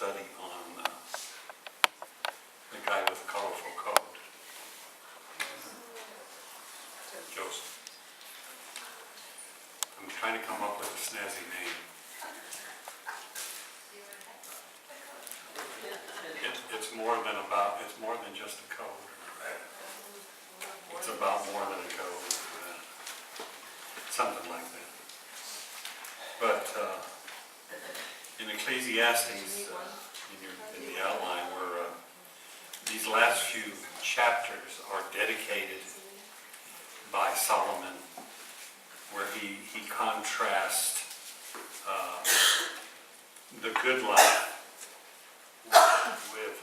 study on the guy with the colorful coat, Joseph. I'm trying to come up with a snazzy name. It's more than just a code. It's about more than a code. Something like that. But in Ecclesiastes, in the outline, where these last few chapters are dedicated by Solomon, where he contrasts the good life with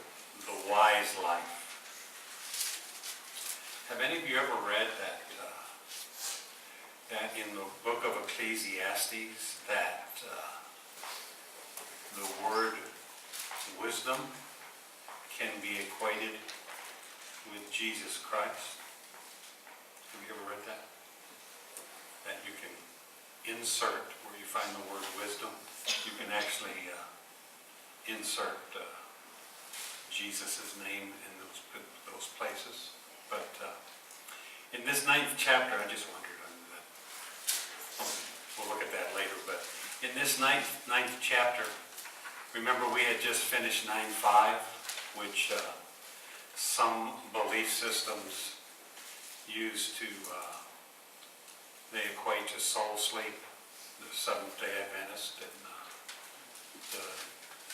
the wise life. Have any of you ever read that in the book of Ecclesiastes that the word wisdom can be equated with Jesus Christ? Have you ever read that? That you can insert, where you find the word wisdom, you can actually insert Jesus' name in those places. But in this 9th chapter, I just wondered, we'll look at that later, but in this 9th chapter, remember we had just finished 9:5, which some belief systems use to, they equate to soul sleep, the Seventh-day Adventist and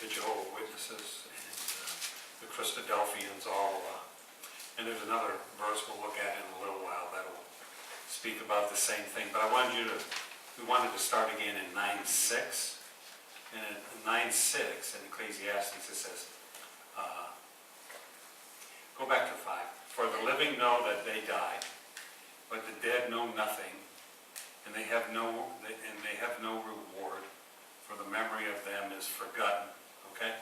the Jehovah's Witnesses and the Christadelphians all, and there's another verse we'll look at in a little while that'll speak about the same thing. But we wanted to start again in 9:6. And in 9:6 in Ecclesiastes it says, go back to 5. For the living know that they die, but the dead know nothing, and they have no reward, for the memory of them is forgotten. Okay?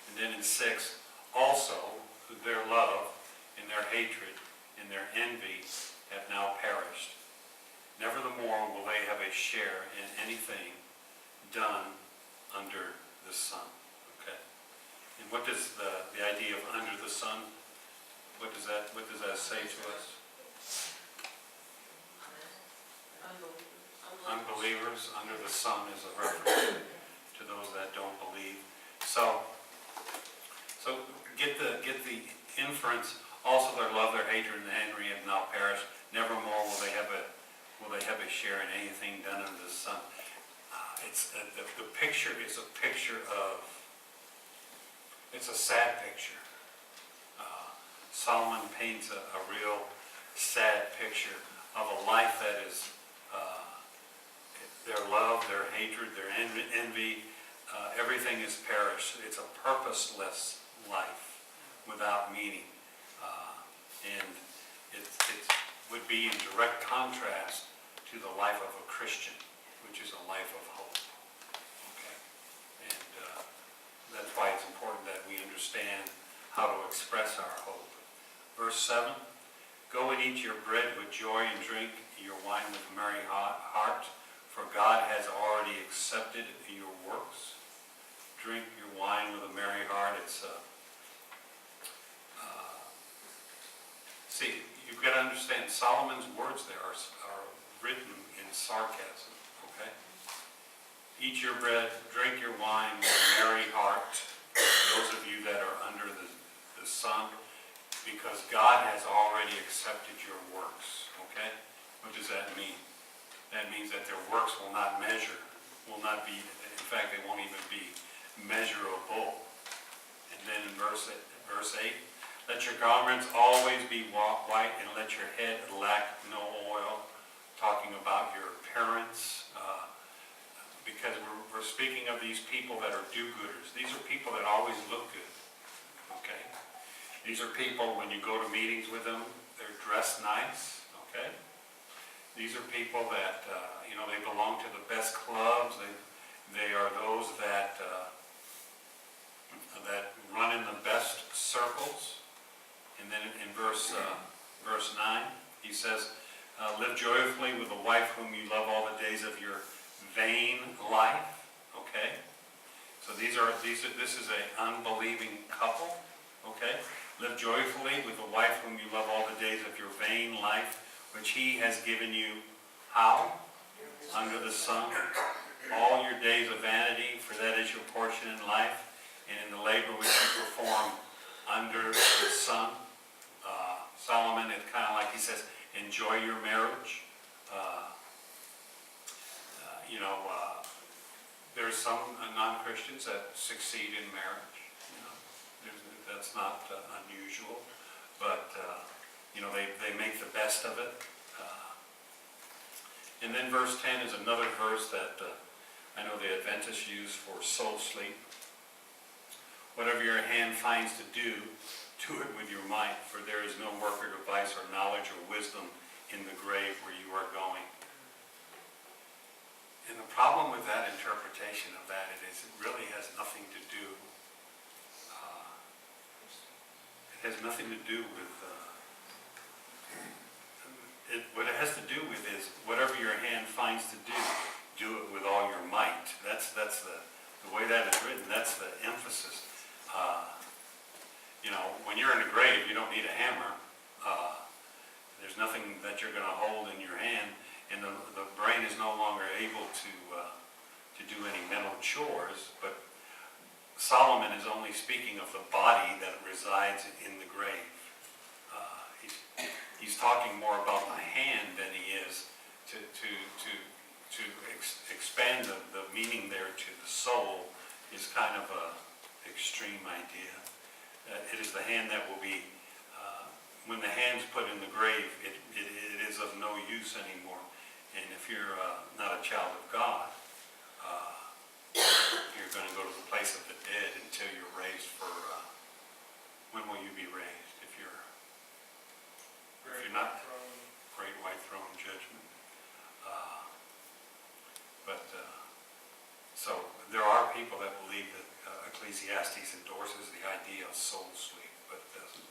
And then in 6, also their love and their hatred and their envy have now perished. Nevermore will they have a share in anything done under the sun. Okay? And what does the idea of under the sun, what does that say to us? Unbelievers under the sun is a reference to those that don't believe. So get the inference. Also, their love, their hatred, and envy have now perished. Nevermore will they have a share in anything done under the sun. The picture is a picture of. It's a sad picture. Solomon paints a real sad picture of a life that is their love, their hatred, their envy, everything is perished. It's a purposeless life without meaning. And it would be in direct contrast to the life of a Christian, which is a life of hope. Okay? And that's why it's important that we understand how to express our hope. Verse 7, go and eat your bread with joy and drink your wine with merry heart, for God has already accepted your works. Drink your wine with a merry heart. See, you've got to understand Solomon's words there are written in sarcasm. Okay? Eat your bread, drink your wine with a merry heart, those of you that are under the sun, because God has already accepted your works. Okay? What does that mean? That means that their works will not be, in fact, they won't even be measurable. And then in verse 8, let your garments always be white, and let your head lack no oil. Talking about your appearance, because we're speaking of these people that are do-gooders. These are people that always look good. Okay? These are people, when you go to meetings with them, they're dressed nice. Okay? These are people that, they belong to the best clubs. They are those that run in the best circles. And then in verse 9, he says, live joyfully with the wife whom you love all the days of your vain life. Okay? So this is an unbelieving couple, okay? Live joyfully with the wife whom you love all the days of your vain life, which he has given you, how? Under the sun. All your days of vanity, for that is your portion in life, and in the labor which you perform under the sun. Solomon, it's kind of like he says, enjoy your marriage. There's some non-Christians that succeed in marriage. That's not unusual, but they make the best of it. And then verse 10 is another verse that I know the Adventists use for soul sleep. Whatever your hand finds to do it with your might, for there is no work or device or knowledge or wisdom in the grave where you are going. And the problem with that interpretation of that it really has nothing to do. It has nothing to do with. What it has to do with is whatever your hand finds to do it with all your might. That's the way that is written. That's the emphasis. When you're in a grave, you don't need a hammer. There's nothing that you're going to hold in your hand, and the brain is no longer able to do any mental chores. But Solomon is only speaking of the body that resides in the grave. He's talking more about the hand than he is to expand the meaning there to the soul is kind of a extreme idea. It is the hand that will be, when the hand's put in the grave, it is of no use anymore. And if you're not a child of God, you're going to go to the place of the dead until you're raised for, when will you be raised? If you're not, great white throne judgment. So there are people that believe that Ecclesiastes endorses the idea of soul sleep, but it doesn't.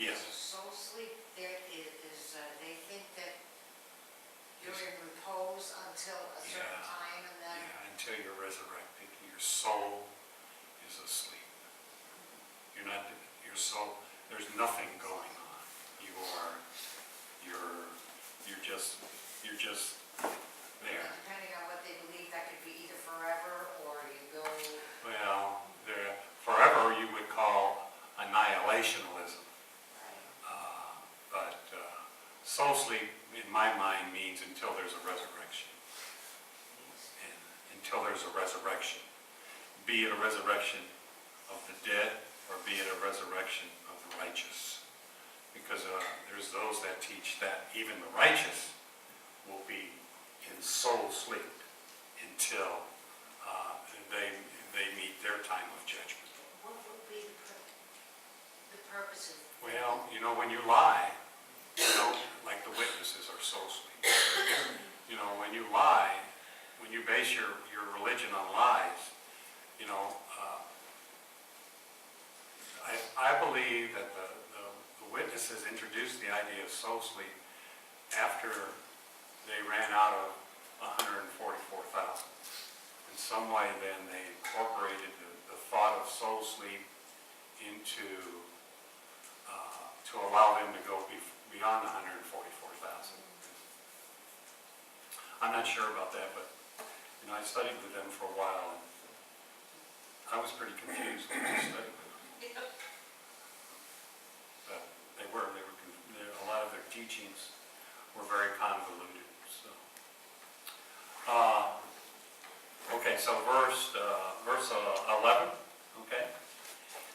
Yes. Soul sleep, there is they think that you're in repose until a certain time, and then until you're resurrected, your soul is asleep. You're not. Your soul. There's nothing going on. You're just there. Depending on what they believe, that could be either forever or you go. Well, forever you would call annihilationalism. But soul sleep, in my mind, means until there's a resurrection. And until there's a resurrection, be it a resurrection of the dead or be it a resurrection of the righteous. Because there's those that teach that even the righteous will be in soul sleep until they meet their time of judgment. What would be the purpose of? Well, when you lie, like the witnesses are soul sleep. When you lie, when you base your religion on lies, I believe that the witnesses introduced the idea of soul sleep after they ran out of 144,000. In some way, then they incorporated the thought of soul sleep into to allow them to go beyond 144,000. I'm not sure about that, but I studied with them for a while, and I was pretty confused when I studied with them. But they were a lot of their teachings were very convoluted. So, okay, so verse 11. Okay.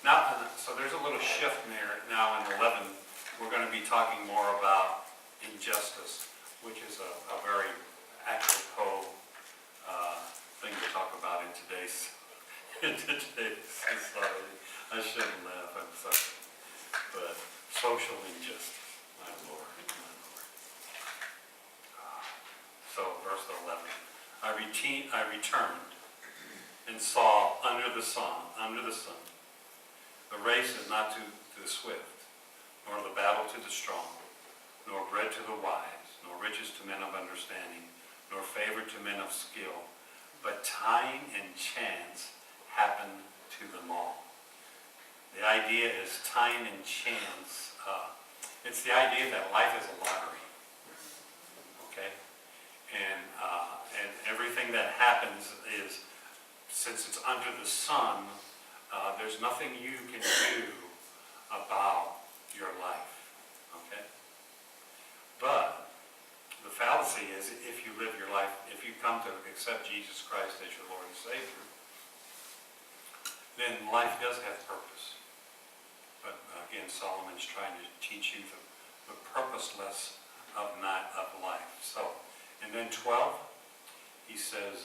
Now, so there's a little shift there. Now in 11, we're going to be talking more about injustice, which is a very apropos thing to talk about in today's society. I shouldn't laugh, I'm sorry. But social injustice, my Lord, my Lord. So verse 11. I returned and saw under the sun, the race is not to the swift, nor the battle to the strong, nor bread to the wise, nor riches to men of understanding, nor favor to men of skill, but time and chance happen to them all. The idea is time and chance. It's the idea that life is a lottery. Okay? And everything that happens is, since it's under the sun, there's nothing you can do about your life. Okay? But the fallacy is, if you live your life, if you come to accept Jesus Christ as your Lord and Savior, then life does have purpose. But again, Solomon's trying to teach you the purposeless of life. So, and then 12, he says,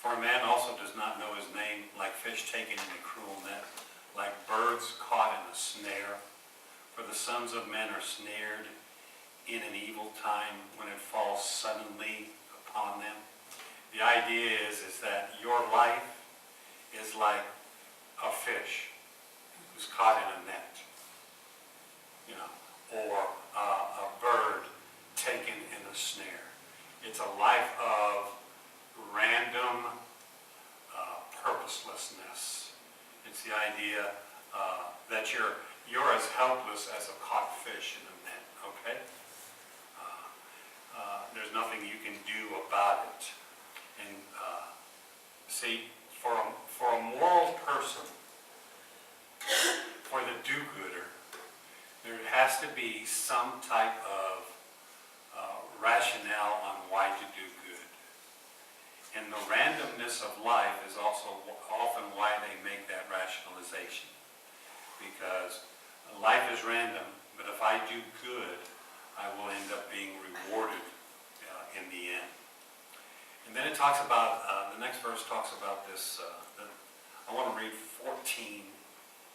for a man also does not know his name, like fish taken in a cruel net, like birds caught in a snare. For the sons of men are snared in an evil time when it falls suddenly upon them. The idea is that your life is like a fish who's caught in a net, or a bird taken in a snare. It's a life of random purposelessness. It's the idea that you're as helpless as a caught fish in a net. Okay? There's nothing you can do about it. And see, for a moral person, for the do-gooder, there has to be some type of rationale on why to do good. And the randomness of life is also often why they make that rationalization. Because life is random, but if I do good, I will end up being rewarded in the end. And then it talks about, the next verse talks about this, I want to read 14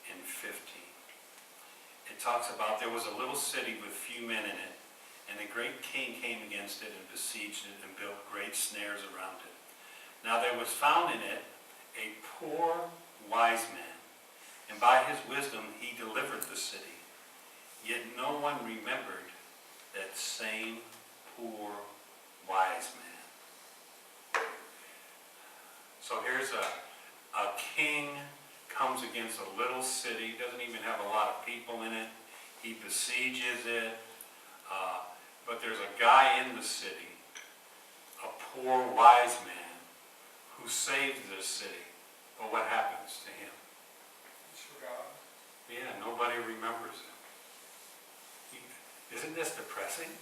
and 15. It talks about, there was a little city with few men in it, and a great king came against it and besieged it and built great snares around it. Now there was found in it a poor wise man, and by his wisdom he delivered the city. Yet no one remembered that same poor wise man. So here's a king comes against a little city, doesn't even have a lot of people in it. He besieges it. But there's a guy in the city, a poor wise man, who saves this city. But what happens to him? He's forgotten. Yeah, nobody remembers him. Isn't this depressing?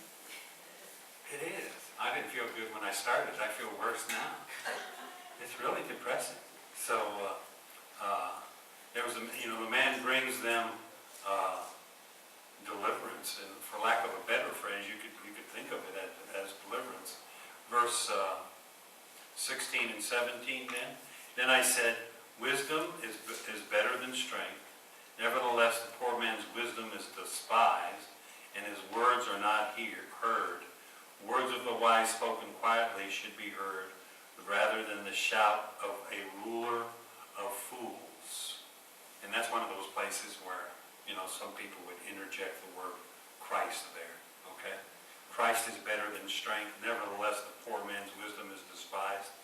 It is. I didn't feel good when I started. I feel worse now. It's really depressing. So, there was the man brings them deliverance, and for lack of a better phrase, you could think of it as deliverance. Verse 16 and 17 then I said, wisdom is better than strength. Nevertheless, the poor man's wisdom is despised, and his words are not heard. Words of the wise spoken quietly should be heard, rather than the shout of a ruler of fools. And that's one of those places where, some people would interject the word Christ there, okay? Christ is better than strength. Nevertheless, the poor man's wisdom is despised.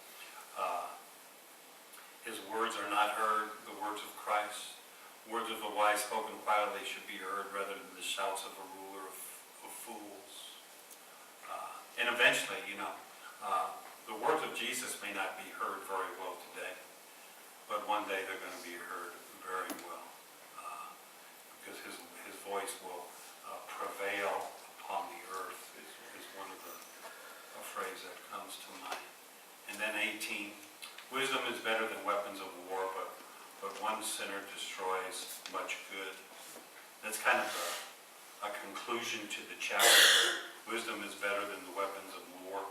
His words are not heard, the words of Christ. Words of the wise spoken quietly should be heard rather than the shouts of a ruler of fools. And eventually, the words of Jesus may not be heard very well today, but one day they're going to be heard very well, because his voice will prevail upon the earth is one of the phrase that comes to mind. And then 18, wisdom is better than weapons of war, but one sinner destroys much good. That's kind of a conclusion to the chapter. Wisdom is better than the weapons of war.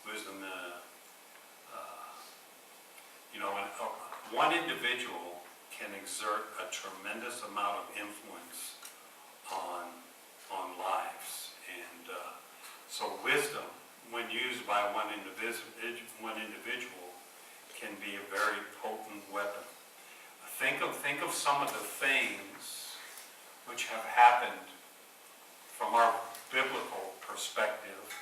Wisdom, one individual can exert a tremendous amount of influence on lives. And so wisdom, when used by one individual, can be a very potent weapon. Think of some of the things which have happened from our biblical perspective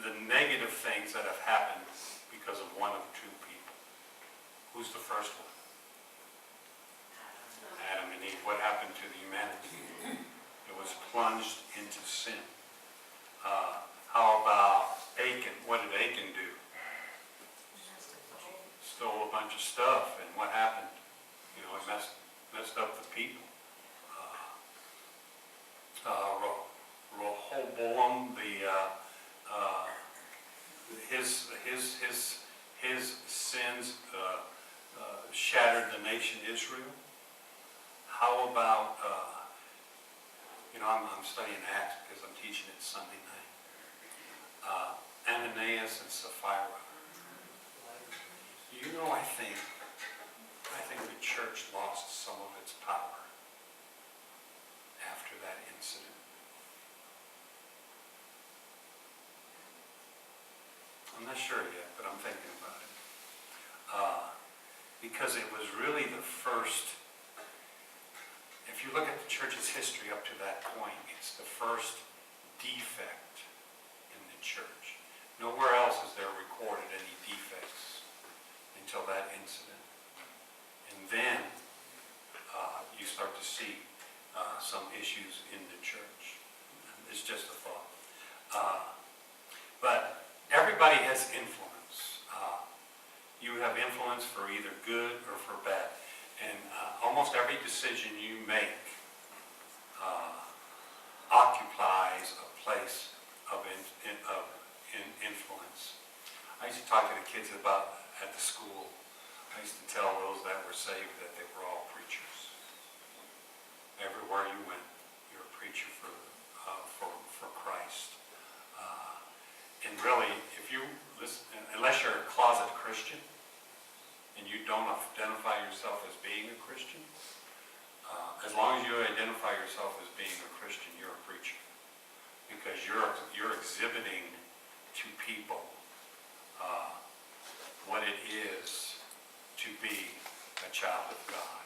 the negative things that have happened because of one of two people. Who's the first one? Adam and Eve. What happened to the humanity? It was plunged into sin. How about Achan? What did Achan do? Stole a bunch of stuff, and what happened? You know, it messed up the people. Rehoboam, his sins shattered the nation Israel. How about, I'm studying Acts because I'm teaching it Sunday night. Ananias and Sapphira. I think the church lost some of its power after that incident. I'm not sure yet, but I'm thinking about it. Because it was really the first, if you look at the church's history up to that point, it's the first defect in the church. Nowhere else is there recorded any defects until that incident. And then you start to see some issues in the church. It's just a thought. But everybody has influence. You have influence for either good or for bad. And almost every decision you make occupies a place of influence. I used to talk to the kids about at the school. I used to tell those that were saved that they were all preachers. Everywhere you went, you're a preacher for Christ. And really, if you listen, unless you're a closet Christian and you don't identify yourself as being a Christian, as long as you identify yourself as being a Christian, you're a preacher, because you're exhibiting to people what it is to be a child of God.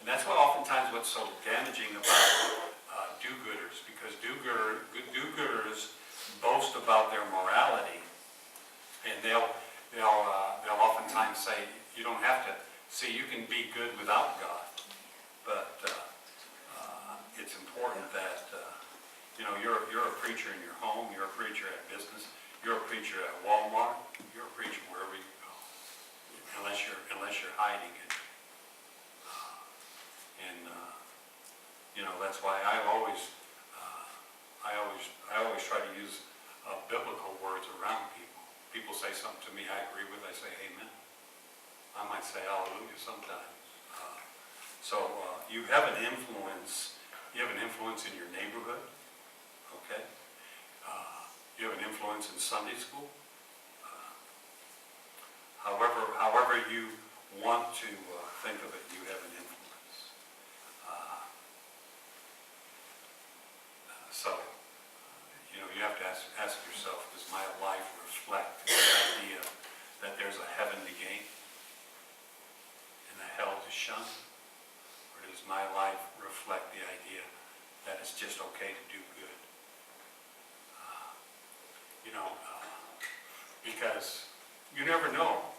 And that's why oftentimes what's so damaging about do-gooders, because do-gooders boast about their morality, and they'll oftentimes say, you don't have to, see, you can be good without God, but it's important that you're a preacher in your home, you're a preacher at business, you're a preacher at Walmart, you're a preacher wherever you go, unless you're hiding it. That's why I always try to use biblical words around people. People say something to me I agree with, I say amen. I might say hallelujah sometimes. You have an influence. You have an influence in your neighborhood, okay? You have an influence in Sunday school. However you want to think of it, you have an influence. You have to ask yourself, does my life reflect the idea that there's a heaven to gain and a hell to shun? Or does my life reflect the idea that it's just okay to do good? Because you never know.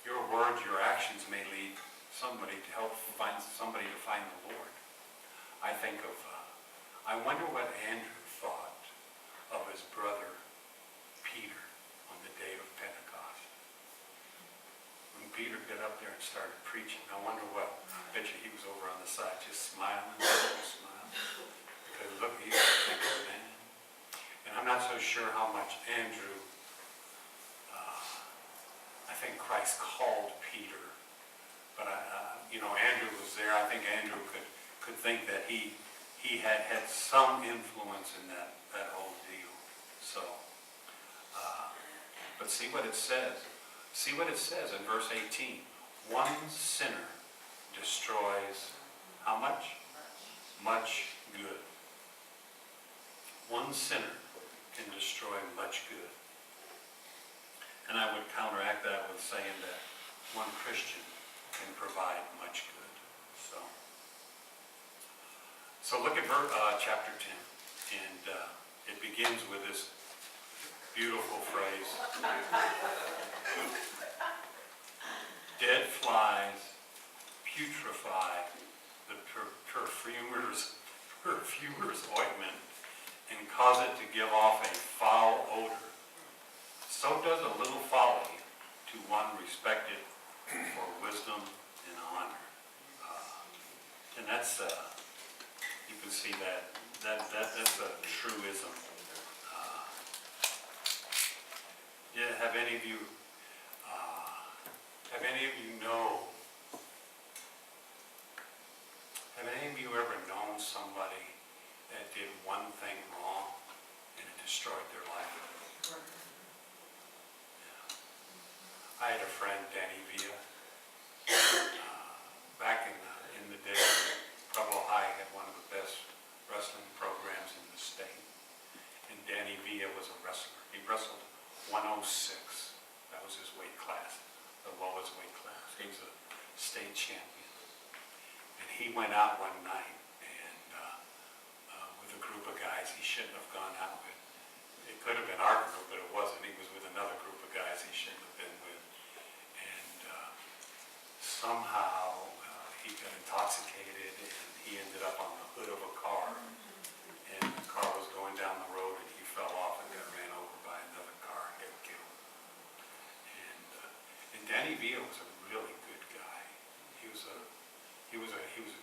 Your words, your actions may lead somebody to find the Lord. I think of, I wonder what Andrew thought of his brother Peter on the day of Pentecost. When Peter got up there and started preaching, I wonder I bet you he was over on the side just smiling, because look, he's a big man. And I'm not so sure how much Andrew, I think Christ called Peter, but Andrew was there. I think Andrew could think that he had some influence in that whole deal. So, but see what it says. See what it says in verse 18. One sinner destroys how much? Much good. One sinner can destroy much good. And I would counteract that with saying that one Christian can provide much good. So look at chapter 10, and it begins with this Beautiful phrase. Dead flies putrefy the perfumer's ointment and cause it to give off a foul odor. So does a little folly to one respected for wisdom and honor. And that's, you can see that's a truism. Yeah, have any of you ever known somebody that did one thing wrong and it destroyed their life? Yeah. I had a friend, Danny Villa, back in the day, Pueblo High had one of the best wrestling programs in the state. And Danny Villa was a wrestler. He wrestled 106. That was his weight class, the lowest weight class. He was a state champion. And he went out one night and with a group of guys he shouldn't have gone out with. It could have been our group, but it wasn't. He was with another group of guys he shouldn't have been with. And somehow he got intoxicated and he ended up on the hood of a car. And the car was going down the road and he fell off and got ran over by another car and got killed. And Danny Villa was a really good guy. He was a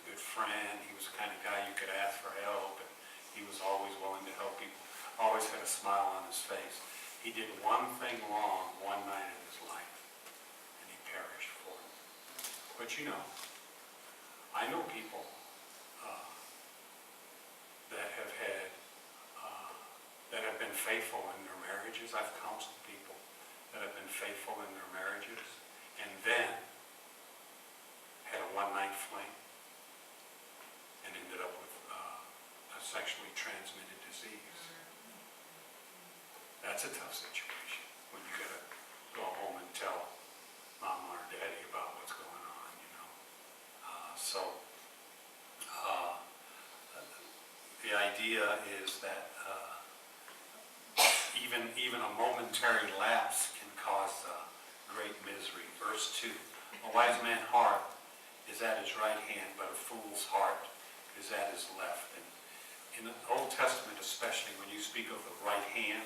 good friend. He was the kind of guy you could ask for help, and he was always willing to help people. Always had a smile on his face. He did one thing wrong one night in his life, and he perished for it. But you know, I know people that have been faithful in their marriages. I've counseled people that have been faithful in their marriages, and then had a one-night fling and ended up with a sexually transmitted disease. That's a tough situation when you gotta go home and tell mama or daddy about what's going on, you know. The idea is that even a momentary lapse can cause great misery. Verse 2, a wise man's heart is at his right hand, but a fool's heart is at his left. And in the Old Testament especially, when you speak of the right hand,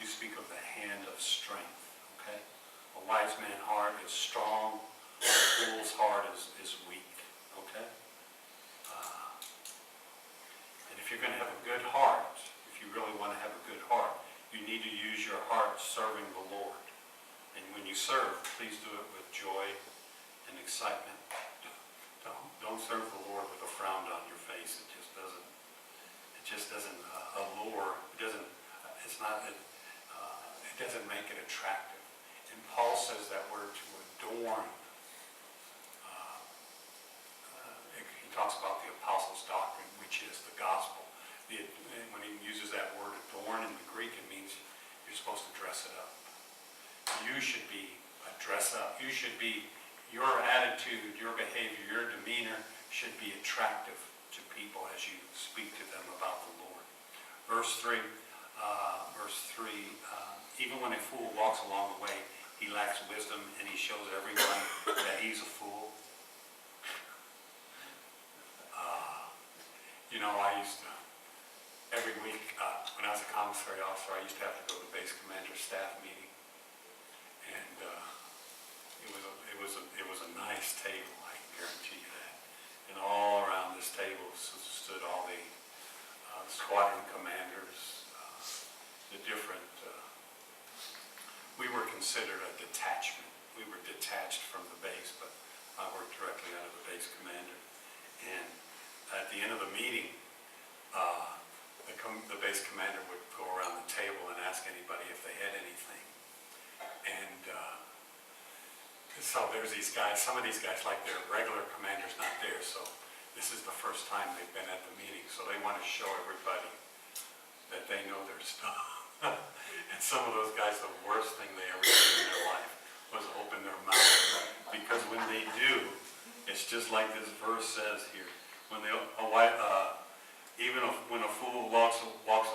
you speak of the hand of strength, okay? A wise man's heart is strong, a fool's heart is weak, okay? And if you're going to have a good heart, if you really want to have a good heart, you need to use your heart serving the Lord. And when you serve, please do it with joy and excitement. Don't serve the Lord with a frown on your face. It just doesn't allure. It doesn't make it attractive. And Paul says that we're to adorn. He talks about the apostles' doctrine, which is the gospel. When he uses that word adorn in the Greek, it means you're supposed to dress it up. You should be a dress up. Your attitude, your behavior, your demeanor should be attractive to people as you speak to them about the Lord. Verse 3, even when a fool walks along the way, he lacks wisdom and he shows everyone that he's a fool. I used to, every week when I was a commissary officer, I used to have to go to the base commander staff meeting. And it was a nice table, I can guarantee you that. And all around this table stood all the squadron commanders, the different. We were considered a detachment. We were detached from the base, but I worked directly under the base commander. And at the end of the meeting, the base commander would go around the table and ask anybody if they had anything. And so there's these guys, some of these guys, like their regular commander's not there, so this is the first time they've been at the meeting, so they want to show everybody that they know their stuff. And some of those guys, the worst thing they ever did in their life was open their mouth. Because when they do, it's just like this verse says here. When when a fool walks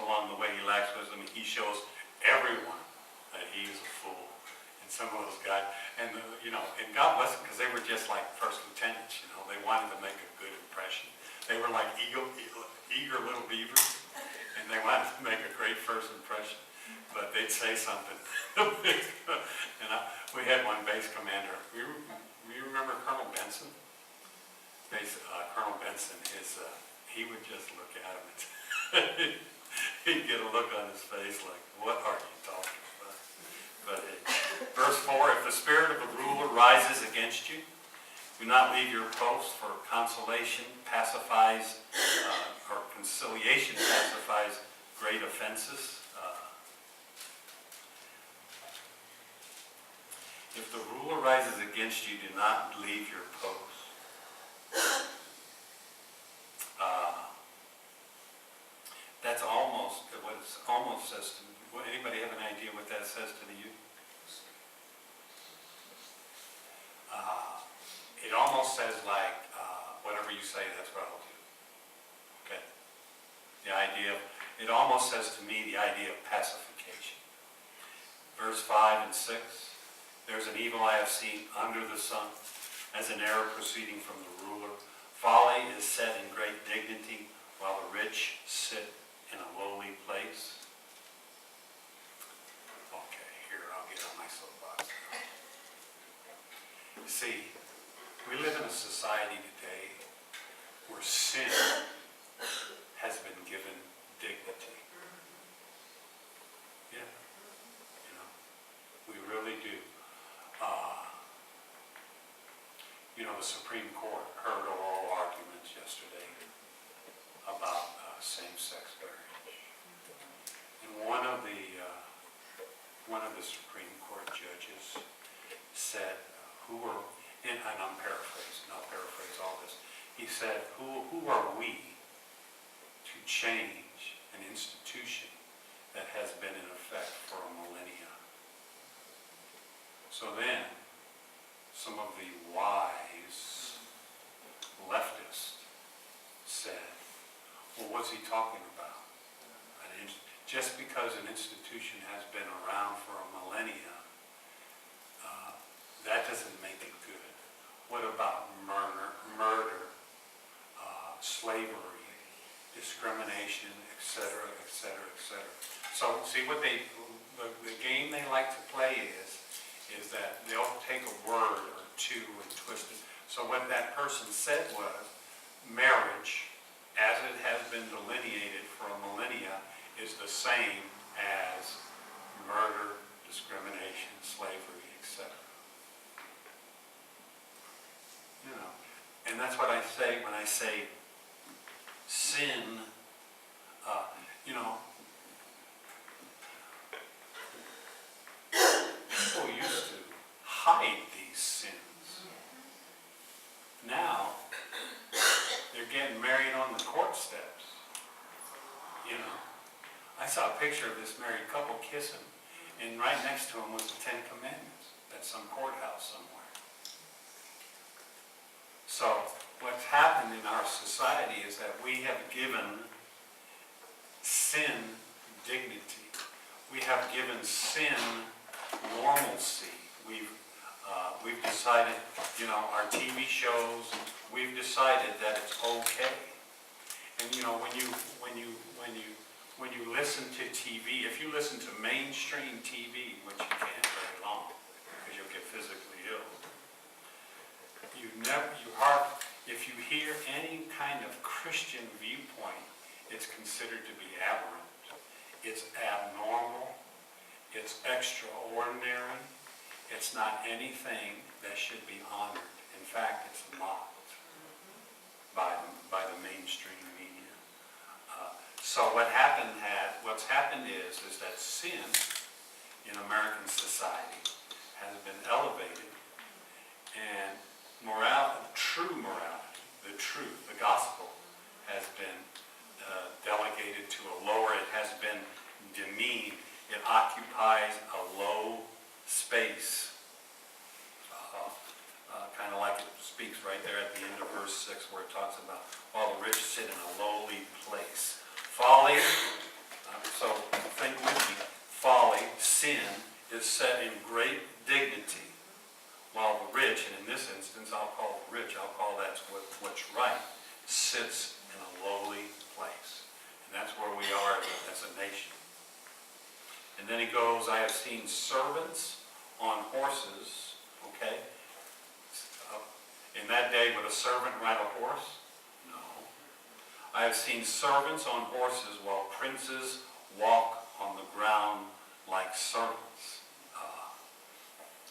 along the way, he lacks wisdom, he shows everyone that he was a fool. And some of those guys, and and God bless them, because they were just like first lieutenants, they wanted to make a good impression. They were like eager little beavers, and they wanted to make a great first impression, but they'd say something. And we had one base commander, you remember Colonel Benson? Colonel Benson, he would just look at him and he'd get a look on his face like, what are you talking about? But verse 4, if the spirit of a ruler rises against you, do not leave your post, for consolation pacifies, or conciliation pacifies great offenses. If the ruler rises against you, do not leave your post. That's almost what it almost says to me. Anybody have an idea what that says to the youth? It almost says like, whatever you say, that's what I'll do. Okay? It almost says to me the idea of pacification. Verse 5 and 6, there's an evil I have seen under the sun, as an error proceeding from the ruler. Folly is set in great dignity, while the rich sit in a lowly place. Okay, here, I'll get on my soapbox now. See, we live in a society today where sin has been given dignity. Yeah, we really do. The Supreme Court heard oral arguments yesterday about same-sex marriage, and one of the Supreme Court judges said, and I'm paraphrasing, I'll paraphrase all this. He said, who are we to change an institution that has been in effect for a millennia? So then, some of the wise leftists said, well, what's he talking about? Just because an institution has been around for a millennia, that doesn't make it good. What about murder, slavery, discrimination, etc., etc., etc.? So see what the game they like to play is that they'll take a word or two and twist it. So what that person said was, marriage, as it has been delineated for a millennia, is the same as murder, discrimination, slavery, etc. And that's what I say when I say sin. People used to hide these sins. Now, they're getting married on the court steps. I saw a picture of this married couple kissing, and right next to them was the Ten Commandments at some courthouse somewhere. So, what's happened in our society is that we have given sin dignity. We have given sin normalcy. We've decided, our TV shows, we've decided that it's okay. And when you listen to TV, if you listen to mainstream TV, which you can't very long, because you'll get physically ill, if you hear any kind of Christian viewpoint, it's considered to be aberrant. It's abnormal. It's extraordinary. It's not anything that should be honored. In fact, it's mocked by the mainstream media. So what's happened is that sin in American society has been elevated, and true morality, the truth, the gospel, has been delegated to a lower. It has been demeaned. It occupies a low space, kind of like it speaks right there at the end of verse 6, where it talks about, while the rich sit in a lowly place. Folly, so think with me, folly, sin, is set in great dignity, while the rich, and in this instance I'll call the rich, I'll call that's what's right, sits in a lowly place. And that's where we are as a nation. And then he goes, I have seen servants on horses, okay? In that day, would a servant ride a horse? No. I have seen servants on horses while princes walk on the ground like servants.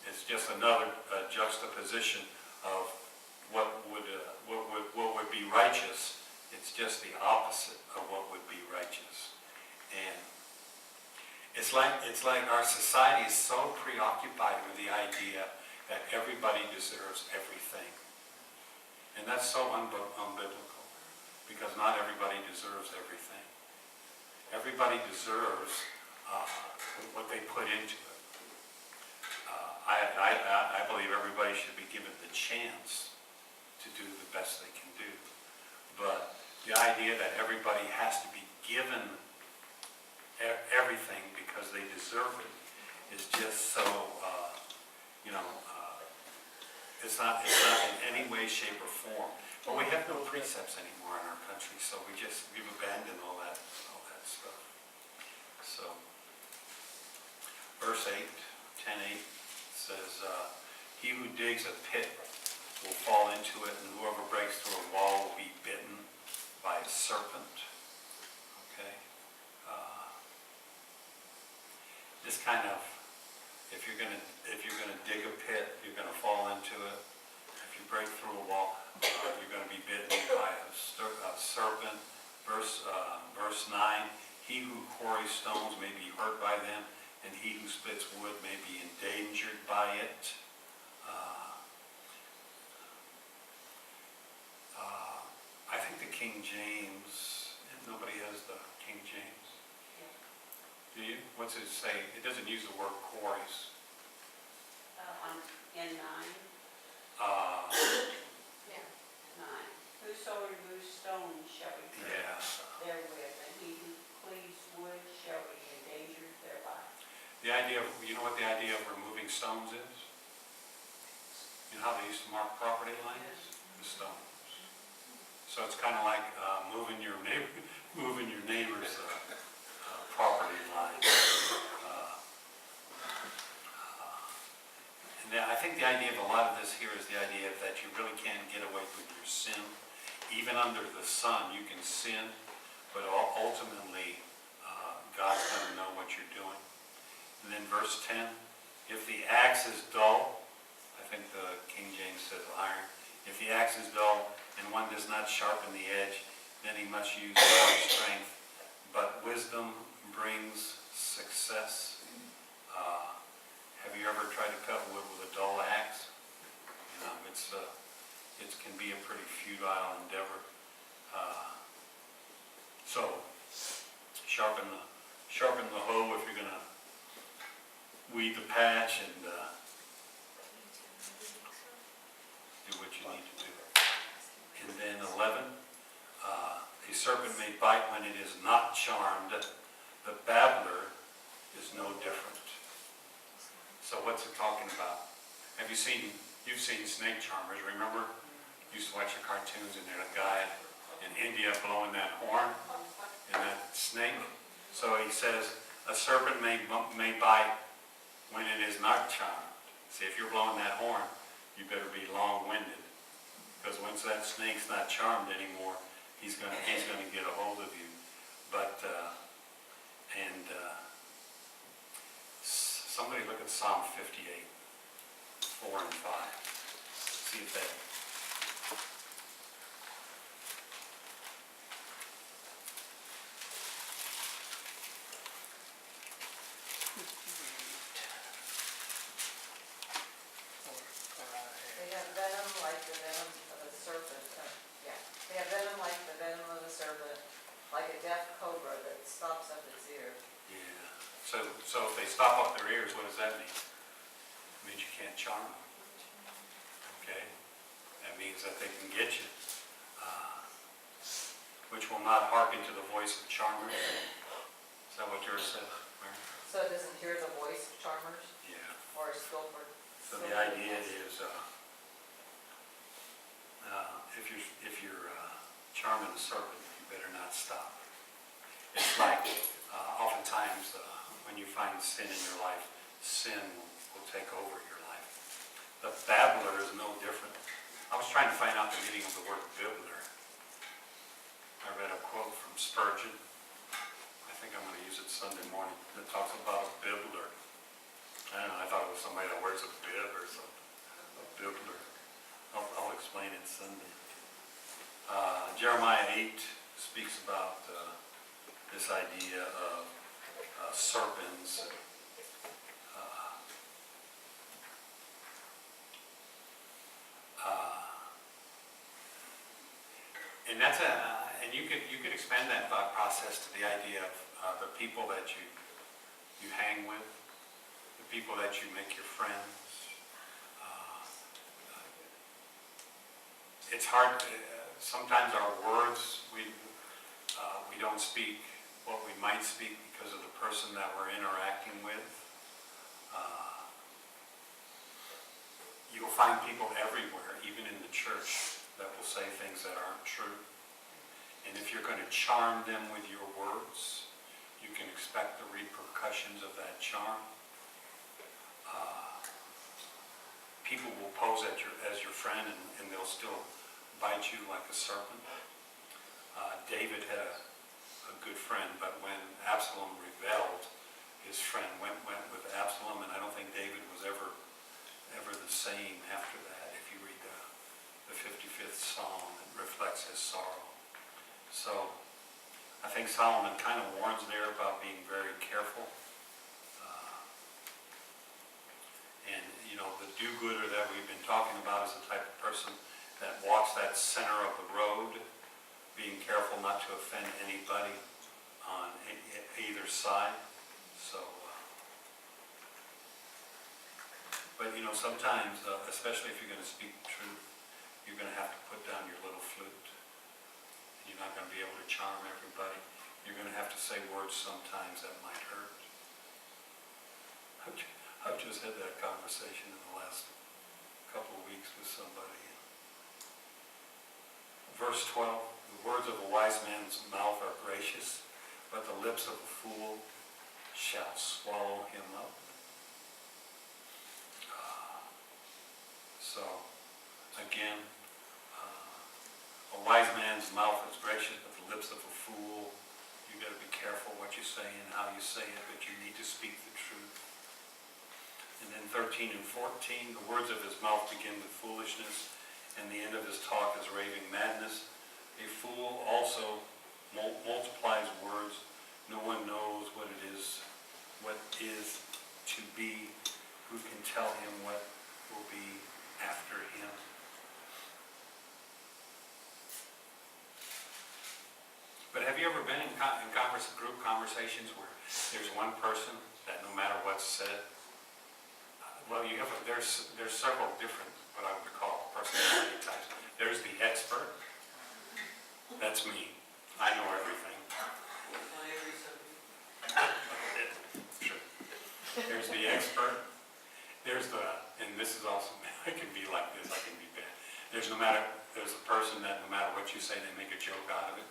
It's just another juxtaposition of what would be righteous. It's just the opposite of what would be righteous. And it's like our society is so preoccupied with the idea that everybody deserves everything. And that's so unbiblical, because not everybody deserves everything. Everybody deserves what they put into it. I believe everybody should be given the chance to do the best they can do. But the idea that everybody has to be given everything because they deserve it is just so, it's not in any way, shape, or form. But we have no precepts anymore in our country, so we've abandoned all that stuff. So, verse 8, 10:8 says, he who digs a pit will fall into it, and whoever breaks through a wall will be bitten by a serpent. Okay? This kind of, if you're gonna dig a pit, you're gonna fall into it. If you break through a wall, you're gonna be bitten by a serpent. Verse 9, he who quarries stones may be hurt by them, and he who splits wood may be endangered by it. I think the King James, nobody has the King James. Do you? What's it say? It doesn't use the word quarries. In 9, Yeah. 9. Whoso removes stones shall be Yeah. cursed therewith, and he who cleaves wood shall be endangered thereby. The idea of, you know what the idea of removing stones is? You know how they used to mark property lines? The stones. So it's kind of like moving your neighbor's property line. And I think the idea of a lot of this here is the idea that you really can't get away from your sin. Even under the sun, you can sin, but ultimately, God's going to know what you're doing. And then verse 10, if the axe is dull, I think the King James says iron, if the axe is dull and one does not sharpen the edge, then he must use all his strength. But wisdom brings success. Have you ever tried to cut wood with a dull axe? It can be a pretty futile endeavor. So, sharpen the hoe if you're going to weed the patch and do what you need to do. And then 11, a serpent may bite when it is not charmed. The babbler is no different. So what's it talking about? You've seen snake charmers, remember? You used to watch the cartoons and there's a guy in India blowing that horn and that snake. So he says, a serpent may bite when it is not charmed. See, if you're blowing that horn, you better be long-winded. Because once that snake's not charmed anymore, he's going to get a hold of you. But, somebody look at Psalm 58, 4 and 5. See if that... They have venom like the venom of a serpent. They have venom like the venom of a serpent, like a deaf cobra that stops up its ear. Yeah. So if they stop up their ears, what does that mean? It means you can't charm them. Okay? That means that they can get you. Which will not hearken to the voice of charmers. Is that what yours says, Mary? So it doesn't hear the voice of charmers Yeah. or skillful? So the idea is, if you're charming the serpent, you better not stop. It's like, oftentimes, when you find sin in your life, sin will take over your life. The babbler is no different. I was trying to find out the meaning of the word bibbler. I read a quote from Spurgeon. I think I'm going to use it Sunday morning. It talks about a bibbler. I don't know, I thought it was somebody that wears a bib or something. A bibbler. I'll explain it Sunday. Jeremiah 8 speaks about this idea of serpents. And that's and you could expand that thought process to the idea of the people that you hang with, the people that you make your friends. It's hard. Sometimes our words we don't speak what we might speak because of the person that we're interacting with. You'll find people everywhere, even in the church, that will say things that aren't true. And if you're going to charm them with your words, you can expect the repercussions of that charm. People will pose as your friend, and they'll still bite you like a serpent. David had a good friend, but when Absalom rebelled, his friend went with Absalom, and I don't think David was ever the same after that. If you read the 55th Psalm, it reflects his sorrow. So I think Solomon kind of warns there about being very careful. And you know, the do-gooder that we've been talking about is the type of person that walks that center of the road, being careful not to offend anybody on either side. So, but you know, sometimes, especially if you're going to speak the truth, you're going to have to put down your little flute. You're not going to be able to charm everybody. You're going to have to say words sometimes that might hurt. I've just had that conversation in the last couple of weeks with somebody. Verse 12, the words of a wise man's mouth are gracious, but the lips of a fool shall swallow him up. So, again, a wise man's mouth is gracious, but the lips of a fool, you got to be careful what you say and how you say it, but you need to speak the truth. And then 13 and 14, the words of his mouth begin with foolishness, and the end of his talk is raving madness. A fool also multiplies words. No one knows what is to be. Who can tell him what will be after him? But have you ever been in group conversations where there's one person that no matter what's said, well, there's several different, what I would call personality types. There's the expert. That's me. I know everything. Sure. There's the expert. And this is also, I can be like this, I can be bad. There's a person that no matter what you say, they make a joke out of it.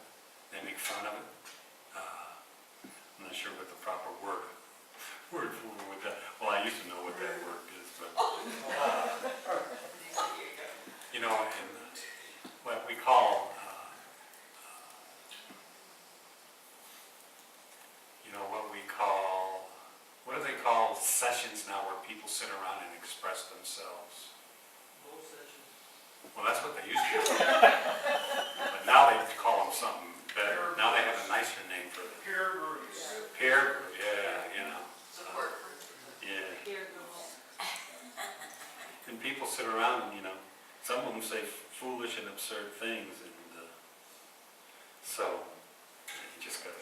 They make fun of it. I'm not sure what the proper word for that. Well, I used to know what that word is, but you know, in what we call, what do they call sessions now where people sit around and express themselves? Both sessions. Well, that's what they used to do. But now they call them something better. Now they have a nicer name for it. Peer groups. Peer group, yeah, you know. Support group. Yeah. Here goes. And people sit around and, you know, some of them say foolish and absurd things. And so, you just got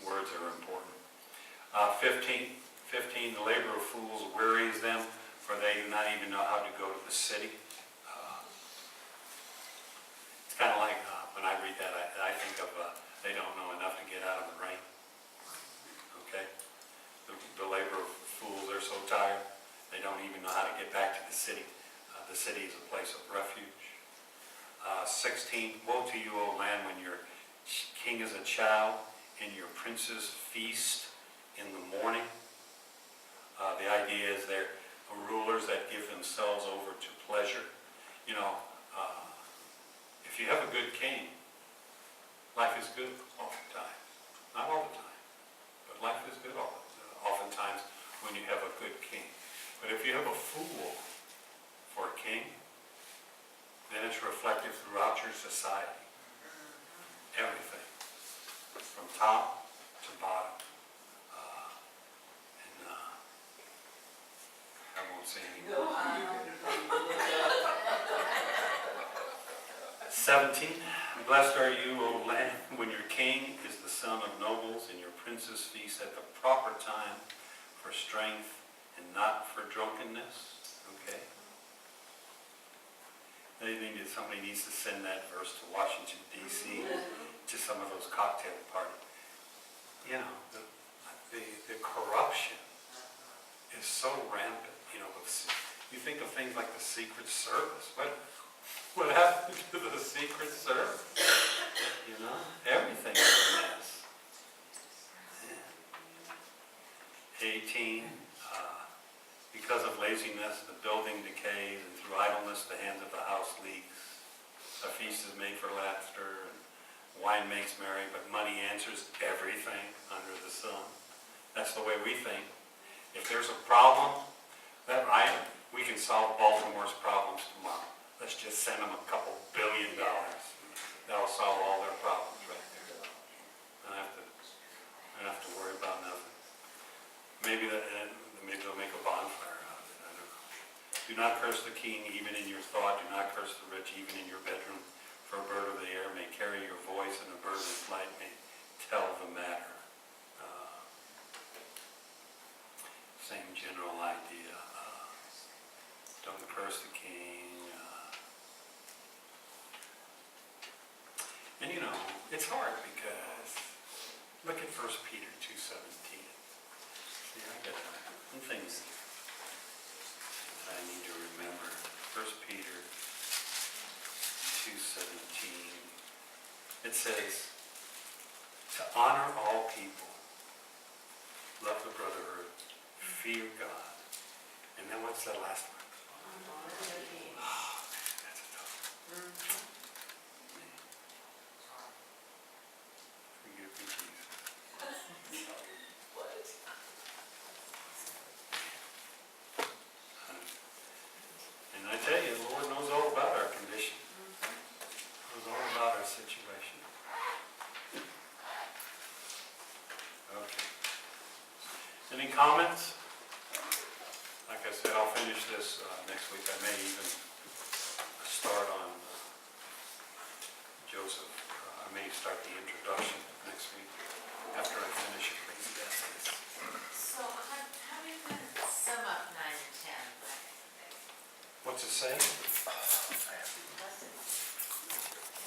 words are important. 15, the labor of fools wearies them, for they do not even know how to go to the city. It's kind of like, when I read that, I think of, they don't know enough to get out of the rain. Okay? The the labor of fools, they're so tired, they don't even know how to get back to the city. The city is a place of refuge. 16, woe to you, O land, when your king is a child and your princes feast in the morning. The idea is they're rulers that give themselves over to pleasure. You know, if you have a good king, life is good oftentimes. Not all the time, but life is good oftentimes when you have a good king. But if you have a fool for a king, then it's reflected throughout your society. Everything, from top to bottom. I won't say anymore. 17, blessed are you, O land, when your king is the son of nobles and your princes feast at the proper time for strength and not for drunkenness. Okay? Somebody needs to send that verse to Washington, D.C., to some of those cocktail parties. You know, the corruption is so rampant. You know, you think of things like the Secret Service. What happened to the Secret Service? You know, everything is a mess. Yeah. 18, because of laziness, the building decays, and through idleness, the hands of the house leaks. A feast is made for laughter, and wine makes merry, but money answers everything under the sun. That's the way we think. If there's a problem, we can solve Baltimore's problems tomorrow. Let's just send them $2 billion. That'll solve all their problems right there. I don't have to worry about nothing. Maybe they'll make a bonfire out of it. I don't know. Do not curse the king even in your thought. Do not curse the rich even in your bedroom. For a bird of the air may carry your voice, and a bird in flight may tell the matter. Same general idea. Don't curse the king. And you know, it's hard because look at 1 Peter 2:17. See, I got some things I need to remember. 1 Peter 2:17. It says, to honor all people, love the brotherhood, fear God. And then what's that last one? Oh, man, that's a tough one. Forgive me, Jesus. And I tell you, the Lord knows all about our condition. Knows all about our situation. Okay. Any comments? Like I said, I'll finish this next week. I may even start on Joseph. I may start the introduction next week after I finish Ecclesiastes. So how do you sum up 9 and 10? What's it say?